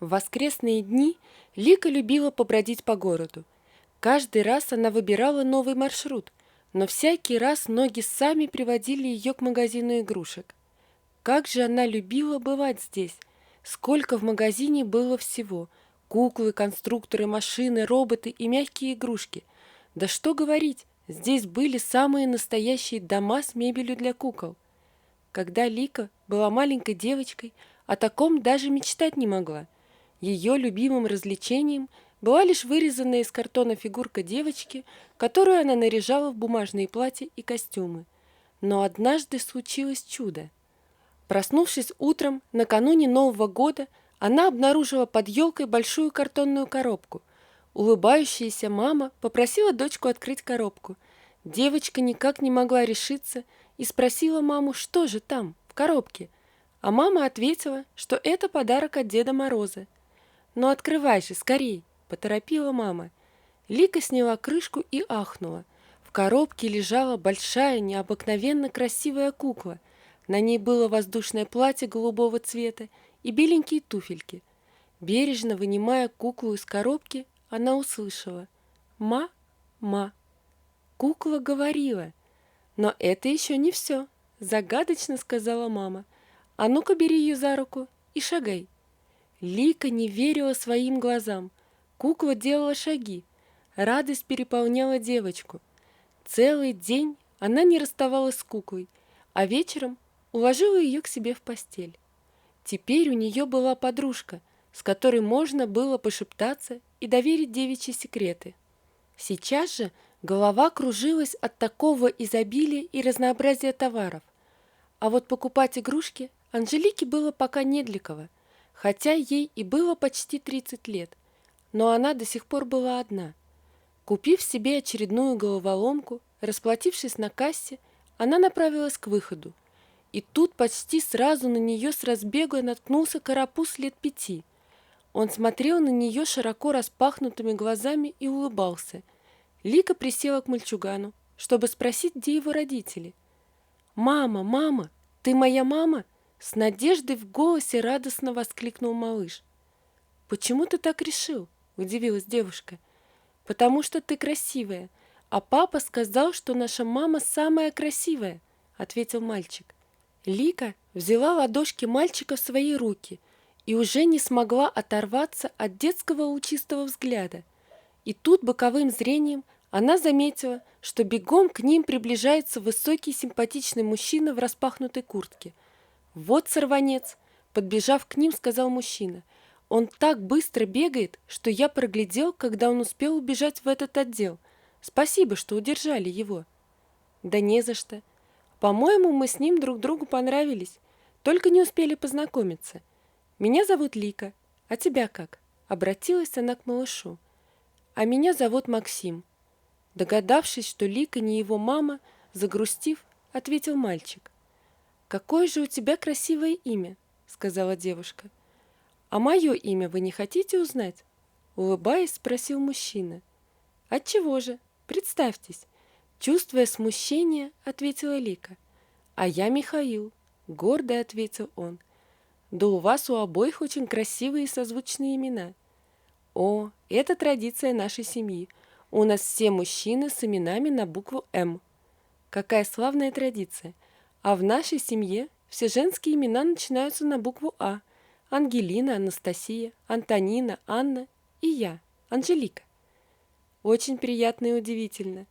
В воскресные дни Лика любила побродить по городу. Каждый раз она выбирала новый маршрут, но всякий раз ноги сами приводили ее к магазину игрушек. Как же она любила бывать здесь! Сколько в магазине было всего! Куклы, конструкторы, машины, роботы и мягкие игрушки. Да что говорить, здесь были самые настоящие дома с мебелью для кукол. Когда Лика была маленькой девочкой, о таком даже мечтать не могла. Ее любимым развлечением была лишь вырезанная из картона фигурка девочки, которую она наряжала в бумажные платья и костюмы. Но однажды случилось чудо. Проснувшись утром, накануне Нового года, она обнаружила под елкой большую картонную коробку. Улыбающаяся мама попросила дочку открыть коробку. Девочка никак не могла решиться и спросила маму, что же там, в коробке. А мама ответила, что это подарок от Деда Мороза. «Ну открывай же, скорей!» – поторопила мама. Лика сняла крышку и ахнула. В коробке лежала большая, необыкновенно красивая кукла. На ней было воздушное платье голубого цвета и беленькие туфельки. Бережно вынимая куклу из коробки, она услышала: «Ма-ма». Кукла говорила. «Но это еще не все», – загадочно сказала мама. «А ну-ка бери ее за руку и шагай». Лика не верила своим глазам. Кукла делала шаги. Радость переполняла девочку. Целый день она не расставалась с куклой, а вечером уложила ее к себе в постель. Теперь у нее была подружка, с которой можно было пошептаться и доверить девичьи секреты. Сейчас же голова кружилась от такого изобилия и разнообразия товаров. А вот покупать игрушки Анжелике было пока не для кого, хотя ей и было почти 30 лет, но она до сих пор была одна. Купив себе очередную головоломку, расплатившись на кассе, она направилась к выходу. И тут почти сразу на нее с разбега наткнулся карапуз лет 5. Он смотрел на нее широко распахнутыми глазами и улыбался. Лика присела к мальчугану, чтобы спросить, где его родители. «Мама, мама, ты моя мама?» С надеждой в голосе радостно воскликнул малыш. «Почему ты так решил?» – удивилась девушка. «Потому что ты красивая, а папа сказал, что наша мама самая красивая», – ответил мальчик. Лика взяла ладошки мальчика в свои руки и уже не смогла оторваться от детского лучистого взгляда. И тут боковым зрением она заметила, что бегом к ним приближается высокий симпатичный мужчина в распахнутой куртке. «Вот сорванец!» – подбежав к ним, сказал мужчина. «Он так быстро бегает, что я проглядел, когда он успел убежать в этот отдел. Спасибо, что удержали его». «Да не за что. По-моему, мы с ним друг другу понравились, только не успели познакомиться. Меня зовут Лика, а тебя как?» – обратилась она к малышу. «А меня зовут Максим». Догадавшись, что Лика не его мама, загрустив, ответил мальчик. «Какое же у тебя красивое имя», — сказала девушка. «А мое имя вы не хотите узнать?» Улыбаясь, спросил мужчина. «Отчего же? Представьтесь». Чувствуя смущение, ответила Лика. «А я Михаил», — гордо ответил он. «Да у вас у обоих очень красивые и созвучные имена». «О, это традиция нашей семьи. У нас все мужчины с именами на букву «М». Какая славная традиция. А в нашей семье все женские имена начинаются на букву «А». Ангелина, Анастасия, Антонина, Анна и я, Анжелика. Очень приятно и удивительно.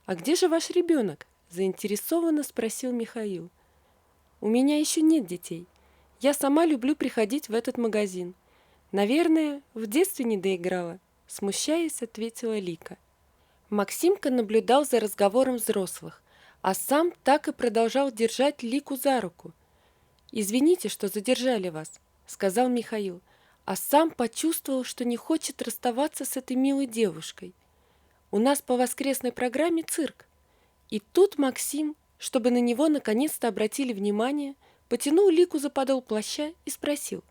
А где же ваш ребенок? Заинтересованно спросил Михаил. У меня еще нет детей. Я сама люблю приходить в этот магазин. Наверное, в детстве не доиграла, смущаясь, ответила Лика. Максимка наблюдал за разговором взрослых, а сам так и продолжал держать Лику за руку. «Извините, что задержали вас», — сказал Михаил, а сам почувствовал, что не хочет расставаться с этой милой девушкой. «У нас по воскресной программе цирк». И тут Максим, чтобы на него наконец-то обратили внимание, потянул Лику за подол плаща и спросил: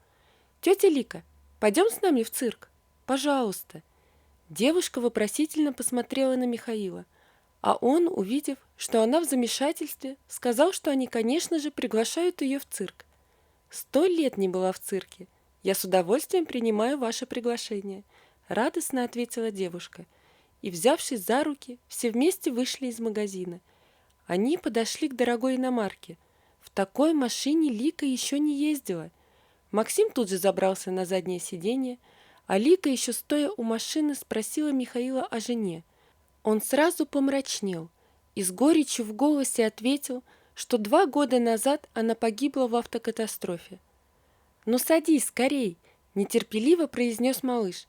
«Тетя Лика, пойдем с нами в цирк? Пожалуйста». Девушка вопросительно посмотрела на Михаила, а он, увидев, что она в замешательстве, сказал, что они, конечно же, приглашают ее в цирк. 100 лет не была в цирке, «Я с удовольствием принимаю ваше приглашение», — радостно ответила девушка. И, взявшись за руки, все вместе вышли из магазина. Они подошли к дорогой иномарке. В такой машине Лика еще не ездила. Максим тут же забрался на заднее сиденье, а Лика, еще стоя у машины, спросила Михаила о жене. Он сразу помрачнел и с горечью в голосе ответил, что 2 года назад она погибла в автокатастрофе. «Ну садись, скорей!» – нетерпеливо произнес малыш.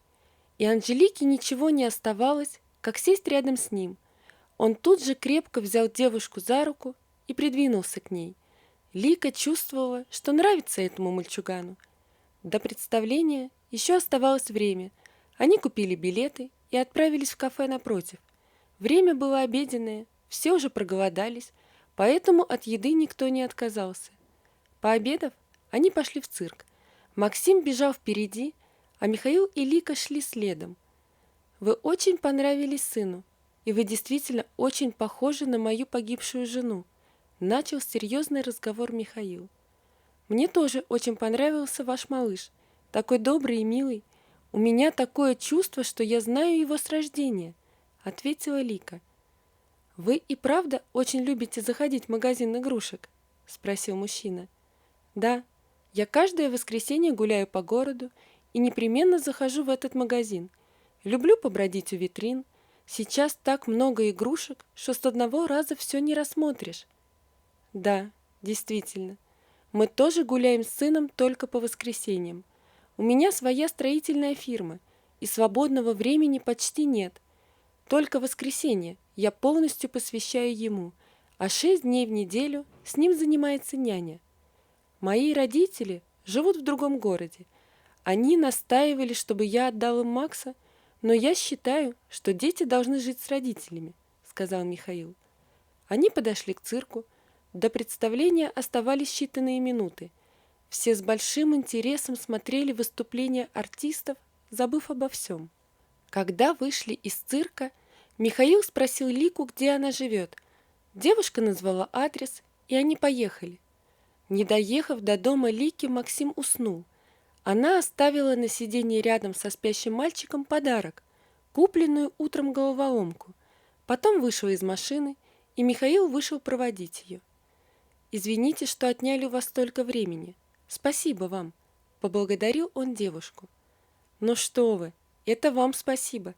И Анжелике ничего не оставалось, как сесть рядом с ним. Он тут же крепко взял девушку за руку и придвинулся к ней. Лика чувствовала, что нравится этому мальчугану. До представления еще оставалось время. Они купили билеты и отправились в кафе напротив. Время было обеденное, все уже проголодались, поэтому от еды никто не отказался. Пообедав, они пошли в цирк. Максим бежал впереди, а Михаил и Лика шли следом. «Вы очень понравились сыну, и вы действительно очень похожи на мою погибшую жену», начал серьезный разговор Михаил. «Мне тоже очень понравился ваш малыш, такой добрый и милый. У меня такое чувство, что я знаю его с рождения», ответила Лика. «Вы и правда очень любите заходить в магазин игрушек?» спросил мужчина. «Да, я каждое воскресенье гуляю по городу и непременно захожу в этот магазин. Люблю побродить у витрин. Сейчас так много игрушек, что с одного раза все не рассмотришь». «Да, действительно. Мы тоже гуляем с сыном только по воскресеньям. У меня своя строительная фирма, и свободного времени почти нет. Только воскресенье я полностью посвящаю ему, а 6 дней в неделю с ним занимается няня. Мои родители живут в другом городе. Они настаивали, чтобы я отдал им Макса, но я считаю, что дети должны жить с родителями», сказал Михаил. Они подошли к цирку. До представления оставались считанные минуты. Все с большим интересом смотрели выступления артистов, забыв обо всем. Когда вышли из цирка, Михаил спросил Лику, где она живет. Девушка назвала адрес, и они поехали. Не доехав до дома Лики, Максим уснул. Она оставила на сиденье рядом со спящим мальчиком подарок, купленную утром головоломку. Потом вышла из машины, и Михаил вышел проводить ее. «Извините, что отняли у вас столько времени. Спасибо вам», — поблагодарил он девушку. «Ну что вы, это вам спасибо.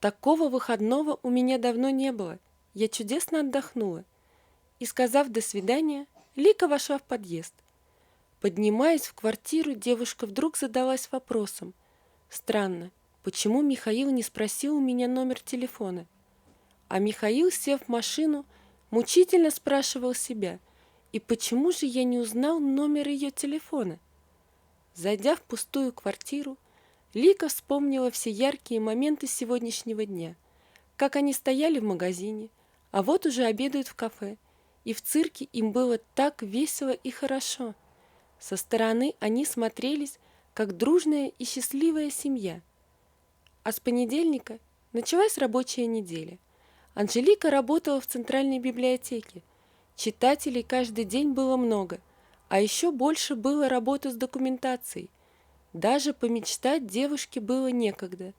Такого выходного у меня давно не было. Я чудесно отдохнула». И, сказав «до свидания», Лика вошла в подъезд. Поднимаясь в квартиру, девушка вдруг задалась вопросом. «Странно, почему Михаил не спросил у меня номер телефона?» А Михаил, сев в машину, мучительно спрашивал себя, и почему же я не узнал номер ее телефона? Зайдя в пустую квартиру, Лика вспомнила все яркие моменты сегодняшнего дня, как они стояли в магазине, а вот уже обедают в кафе, и в цирке им было так весело и хорошо. Со стороны они смотрелись, как дружная и счастливая семья. А с понедельника началась рабочая неделя. Анжелика работала в центральной библиотеке. Читателей каждый день было много, а еще больше было работы с документацией. Даже помечтать девушке было некогда.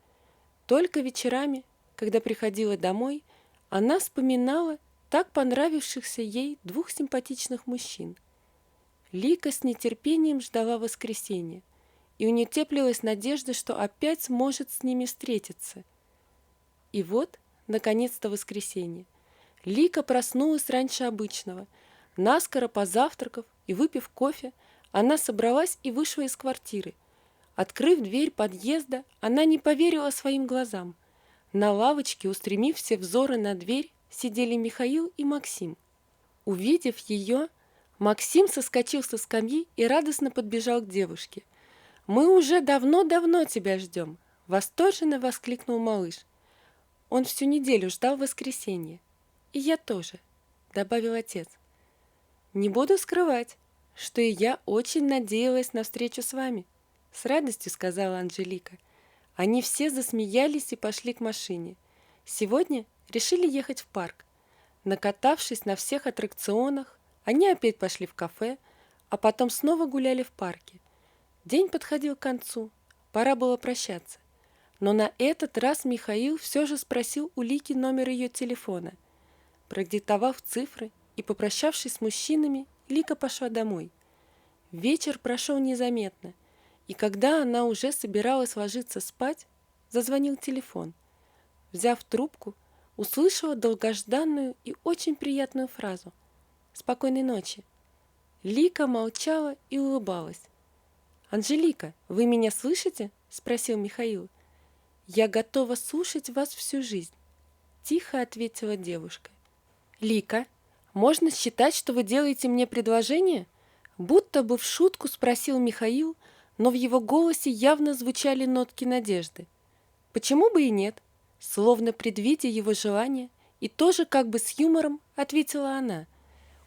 Только вечерами, когда приходила домой, она вспоминала так понравившихся ей 2 симпатичных мужчин. Лика с нетерпением ждала воскресенья, и у нее теплилась надежда, что опять сможет с ними встретиться. И вот, наконец-то, воскресенье. Лика проснулась раньше обычного. Наскоро позавтракав и выпив кофе, она собралась и вышла из квартиры. Открыв дверь подъезда, она не поверила своим глазам. На лавочке, устремив все взоры на дверь, сидели Михаил и Максим. Увидев ее, Максим соскочил со скамьи и радостно подбежал к девушке. «Мы уже давно-давно тебя ждем!» — восторженно воскликнул малыш. Он всю неделю ждал воскресенья. «И я тоже», — добавил отец. «Не буду скрывать, что и я очень надеялась на встречу с вами», — с радостью сказала Анжелика. Они все засмеялись и пошли к машине. Сегодня решили ехать в парк. Накатавшись на всех аттракционах, они опять пошли в кафе, а потом снова гуляли в парке. День подходил к концу, пора было прощаться. Но на этот раз Михаил все же спросил у Лики номер ее телефона. Продиктовав цифры и попрощавшись с мужчинами, Лика пошла домой. Вечер прошел незаметно, и когда она уже собиралась ложиться спать, зазвонил телефон. Взяв трубку, услышала долгожданную и очень приятную фразу «Спокойной ночи». Лика молчала и улыбалась. «Анжелика, вы меня слышите?» – спросил Михаил. «Я готова слушать вас всю жизнь», – тихо ответила девушка. «Лика, можно считать, что вы делаете мне предложение?» Будто бы в шутку спросил Михаил, но в его голосе явно звучали нотки надежды. «Почему бы и нет?» Словно предвидя его желание, и тоже как бы с юмором ответила она.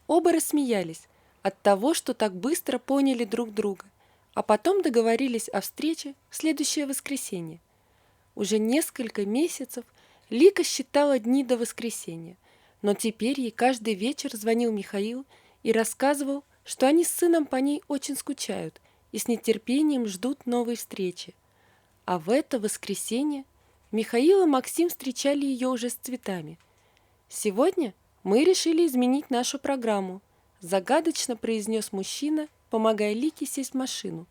Оба рассмеялись от того, что так быстро поняли друг друга, а потом договорились о встрече в следующее воскресенье. Уже несколько месяцев Лика считала дни до воскресенья, но теперь ей каждый вечер звонил Михаил и рассказывал, что они с сыном по ней очень скучают и с нетерпением ждут новой встречи. А в это воскресенье Михаил и Максим встречали ее уже с цветами. «Сегодня мы решили изменить нашу программу», загадочно произнес мужчина, помогая Лике сесть в машину.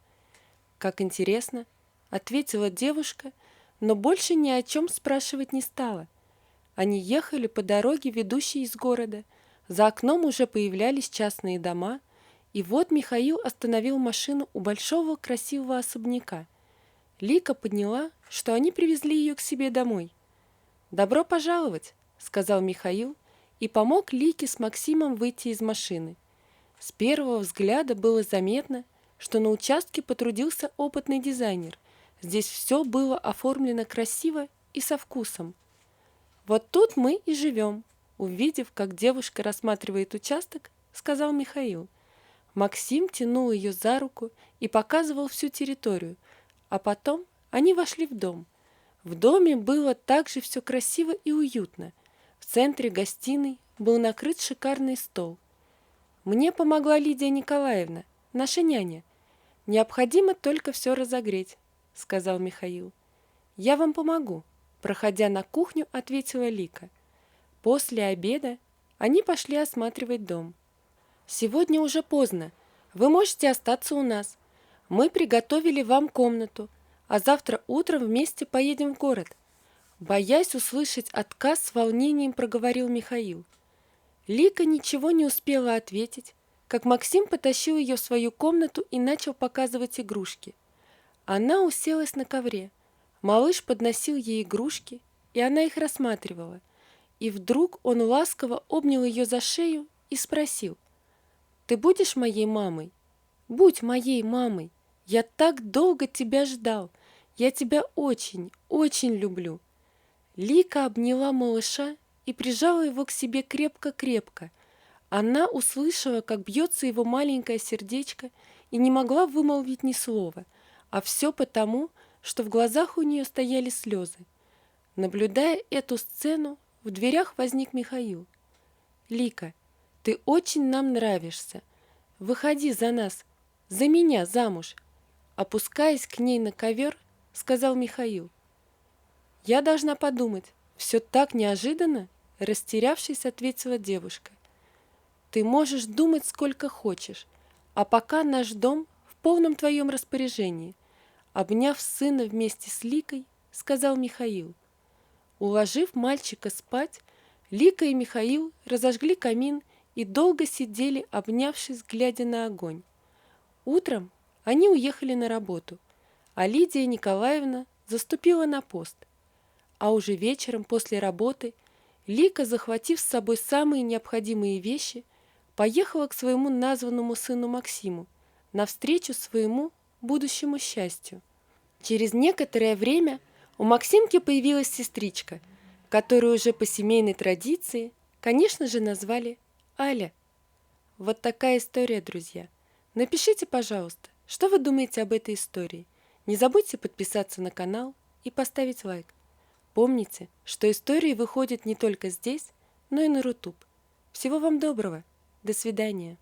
«Как интересно», ответила девушка, но больше ни о чем спрашивать не стала. Они ехали по дороге, ведущей из города. За окном уже появлялись частные дома, и вот Михаил остановил машину у большого красивого особняка. Лика поняла, что они привезли ее к себе домой. «Добро пожаловать», — сказал Михаил и помог Лике с Максимом выйти из машины. С первого взгляда было заметно, что на участке потрудился опытный дизайнер. Здесь все было оформлено красиво и со вкусом. «Вот тут мы и живем», — увидев, как девушка рассматривает участок, сказал Михаил. Максим тянул ее за руку и показывал всю территорию, а потом они вошли в дом. В доме было также все красиво и уютно. В центре гостиной был накрыт шикарный стол. «Мне помогла Лидия Николаевна, наша няня. Необходимо только все разогреть», — сказал Михаил. «Я вам помогу», — проходя на кухню, ответила Лика. После обеда они пошли осматривать дом. «Сегодня уже поздно. Вы можете остаться у нас. Мы приготовили вам комнату, а завтра утром вместе поедем в город». Боясь услышать отказ, с волнением проговорил Михаил. Лика ничего не успела ответить, как Максим потащил ее в свою комнату и начал показывать игрушки. Она уселась на ковре. Малыш подносил ей игрушки, и она их рассматривала. И вдруг он ласково обнял ее за шею и спросил: «Ты будешь моей мамой? Будь моей мамой. Я так долго тебя ждал. Я тебя очень, очень люблю». Лика обняла малыша и прижала его к себе крепко-крепко. Она услышала, как бьется его маленькое сердечко, и не могла вымолвить ни слова, а все потому, что в глазах у нее стояли слезы. Наблюдая эту сцену, в дверях возник Михаил. «Лика, ты очень нам нравишься. Выходи за нас, за меня замуж», опускаясь к ней на ковер, сказал Михаил. «Я должна подумать. Все так неожиданно», растерявшись, ответила девушка. «Ты можешь думать сколько хочешь, а пока наш дом в полном твоем распоряжении», обняв сына вместе с Ликой, сказал Михаил. Уложив мальчика спать, Лика и Михаил разожгли камин и долго сидели, обнявшись, глядя на огонь. Утром они уехали на работу, а Лидия Николаевна заступила на пост. А уже вечером после работы Лика, захватив с собой самые необходимые вещи, поехала к своему названному сыну Максиму навстречу своему будущему счастью. Через некоторое время у Максимки появилась сестричка, которую уже по семейной традиции, конечно же, назвали Аля. Вот такая история, друзья. Напишите, пожалуйста, что вы думаете об этой истории. Не забудьте подписаться на канал и поставить лайк. Помните, что истории выходят не только здесь, но и на Рутуб. Всего вам доброго. До свидания.